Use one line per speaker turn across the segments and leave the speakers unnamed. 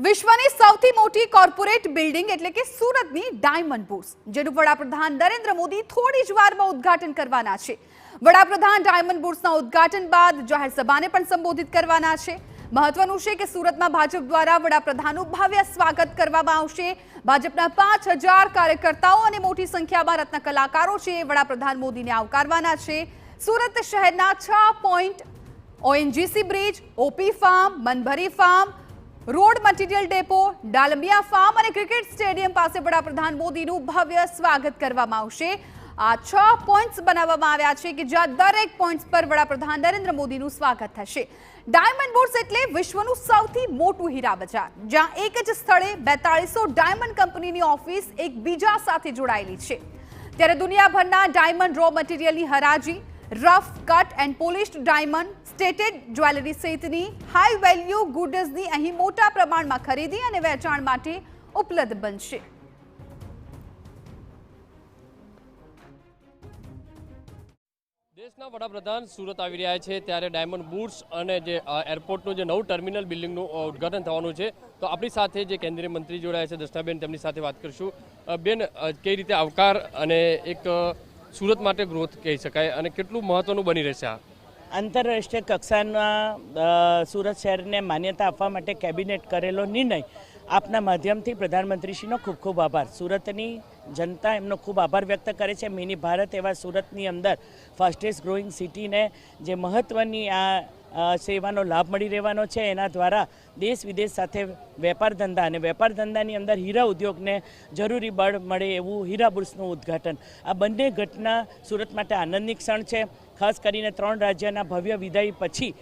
વિશ્વની સૌથી મોટી કોર્પોરેટ બિલ્ડિંગ એટલે કે સુરતની ડાયમંડ બુર્સ, જેનું વડાપ્રધાન નરેન્દ્ર મોદી થોડી જ વારમાં ઉદ્ઘાટન કરવાના છે। વડાપ્રધાન ડાયમંડ બુર્સના ઉદ્ઘાટન બાદ જાહેર સભાને પણ સંબોધિત કરવાના છે। મહત્વનું છે કે સુરતમાં ભાજપ દ્વારા વડાપ્રધાનનું ભવ્ય સ્વાગત કરવામાં આવશે। ભાજપના 5000 કાર્યકર્તાઓ અને મોટી સંખ્યામાં રત્ન કલાકારો છે વડાપ્રધાન મોદીને આવકારવાના છે। સુરત શહેરના 6 point ONGC bridge, OP farm, Manbhari farm, road material depot, Dalmia farm અને ક્રિકેટ સ્ટેડિયમ પાસે વડાપ્રધાન મોદીનું ભવ્ય સ્વાગત કરવામાં આવશે। આ 6 પોઈન્ટ્સ બનાવવામાં આવ્યા છે કે જ્યાં દરેક પોઈન્ટ્સ પર વડાપ્રધાન નરેન્દ્ર મોદીનું સ્વાગત થશે। ડાયમંડ બુર્સ એટલે વિશ્વનું સૌથી મોટું હીરા બજાર, જ્યાં એક જ સ્થળે 4200 ડાયમંડ કંપનીની ઓફિસ એકબીજા સાથે જોડાયેલી છે। ત્યારે દુનિયાભરના ડાયમંડ રો મટીરિયલની હરાજી, rough cut and polished diamond, stated jewellery સહિતની હાઈ વેલ્યુ ગુડ્સની અહીં મોટા પ્રમાણમાં ખરીદી અને વેચાણ માટે ઉપલબ્ધ બનશે।
દેશના વડાપ્રધાન સુરત આવી રહ્યા છે ત્યારે ડાયમંડ બુર્સ અને જે એરપોર્ટનું જે નવું ટર્મિનલ બિલ્ડિંગનું ઉદ્ઘાટન થવાનું છે। તો આપણી સાથે જે કેન્દ્રીય મંત્રી જોડાયા છે દર્શનાબેન, તેમની સાથે વાત કરીશું। બેન, કઈ રીતે આવકાર અને એક સુરત માટે ગ્રોથ કહી શકાય અને કેટલું મહત્વનું બની રહેશે આ?
આંતરરાષ્ટ્રીય કક્ષાના સુરત શહેરને માન્યતા આપવા માટે કેબિનેટ કરેલો નિર્ણય આપના માધ્યમથી પ્રધાનમંત્રીશ્રીનો ખૂબ ખૂબ આભાર। સુરતની જનતા એમનો ખૂબ આભાર વ્યક્ત કરે છે। મિની ભારત એવા સુરતની અંદર ફાસ્ટેસ્ટ ગ્રોઈંગ સિટીને જે મહત્ત્વની આ સેવાનો લાભ મળી રહેવાનો છે, એના દ્વારા દેશ વિદેશ સાથે વેપાર ધંધા અને વેપાર ધંધાની અંદર હીરા ઉદ્યોગને જરૂરી બળ મળે એવું હીરા બુર્સનું ઉદ્ઘાટન, આ બંને ઘટના સુરત માટે આનંદની ક્ષણ છે। ખાસ કરીને 3 રાજ્યના ભવ્ય વિદાય પછી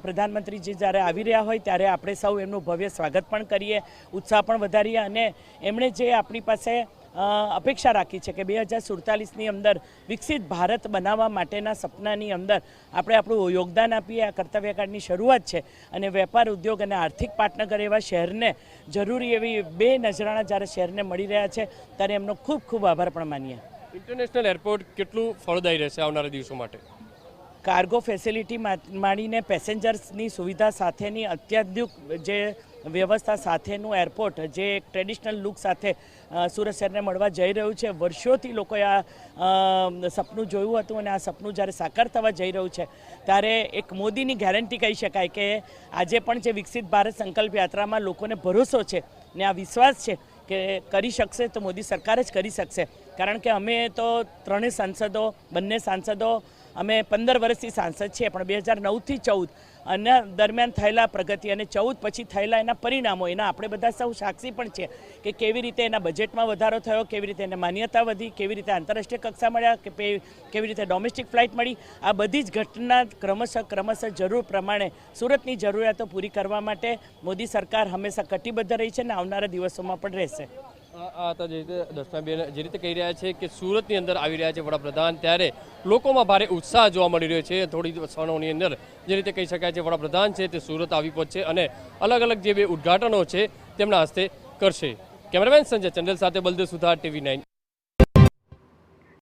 પ્રધાનમંત્રીજી જ્યારે આવી રહ્યા હોય ત્યારે આપણે સૌ એમનું ભવ્ય સ્વાગત પણ કરીએ, ઉત્સાહ પણ વધારીએ અને એમણે જે આપણી પાસે અપેક્ષા રાખી છે કે 2047ની અંદર વિકસિત ભારત બનાવવા માટેના સપનાની અંદર આપણે આપણું યોગદાન આપીએ। આ કર્તવ્યકાળની શરૂઆત છે અને વેપાર ઉદ્યોગ અને આર્થિક પાટનગર એવા શહેરને જરૂરી એવી 2 નજરાણા જ્યારે શહેરને મળી રહ્યા છે ત્યારે એમનો ખૂબ ખૂબ આભાર પણ માનીએ।
ઇન્ટરનેશનલ એરપોર્ટ કેટલું ફળદાયી રહેશે આવનારા દિવસો માટે?
કાર્ગો ફેસિલિટી માંડીને પેસેન્જર્સની સુવિધા સાથેની અત્યાધુનિક જે વ્યવસ્થા સાથેનું એરપોર્ટ, જે એક ટ્રેડિશનલ લુક સાથે સુરત શહેરને મળવા જઈ રહ્યું છે। વર્ષોથી લોકોએ આ સપનું જોયું હતું અને આ સપનું જ્યારે સાકાર થવા જઈ રહ્યું છે ત્યારે એક મોદીની ગેરંટી કહી શકાય કે આજે પણ જે વિકસિત ભારત સંકલ્પ યાત્રામાં લોકોને ભરોસો છે ને આ વિશ્વાસ છે કે કરી શકશે તો મોદી સરકાર જ કરી શકશે। કારણ કે અમે તો ત્રણેય સાંસદો, બંને સાંસદો અમે 15 વર્ષથી સાંસદ છીએ, પણ 2009થી 14 અને દરમિયાન થયેલા પ્રગતિ અને 14 પછી થયેલા એના પરિણામો એના આપણે બધા સૌ સાક્ષી પણ છે કે કેવી રીતે એના બજેટમાં વધારો થયો, કેવી રીતે એને માન્યતા વધી, કેવી રીતે આંતરરાષ્ટ્રીય કક્ષા મળ્યા, કે કેવી રીતે ડોમેસ્ટિક ફ્લાઇટ મળી। આ બધી જ ઘટના ક્રમશઃ જરૂર પ્રમાણે સુરતની જરૂરિયાતો પૂરી કરવા માટે મોદી સરકાર હંમેશા કટિબદ્ધ રહી છે અને આવનારા દિવસોમાં પણ રહેશે।
આ તો જે રીતે દર્શનાબેન જે રીતે કહી રહ્યા છે કે સુરતની અંદર આવી રહ્યા છે વડાપ્રધાન, ત્યારે લોકોમાં ભારે ઉત્સાહ જોવા મળી રહ્યો છે। થોડી ક્ષણોની અંદર જે રીતે કહી શકાય છે વડાપ્રધાન છે તે સુરત આવી પહોંચશે અને અલગ અલગ જે 2 ઉદ્ઘાટનો છે તેમના હસ્તે કરશે। કેમેરામેન સંજય ચંડેલ સાથે બલદેવ સુથાર, TV9।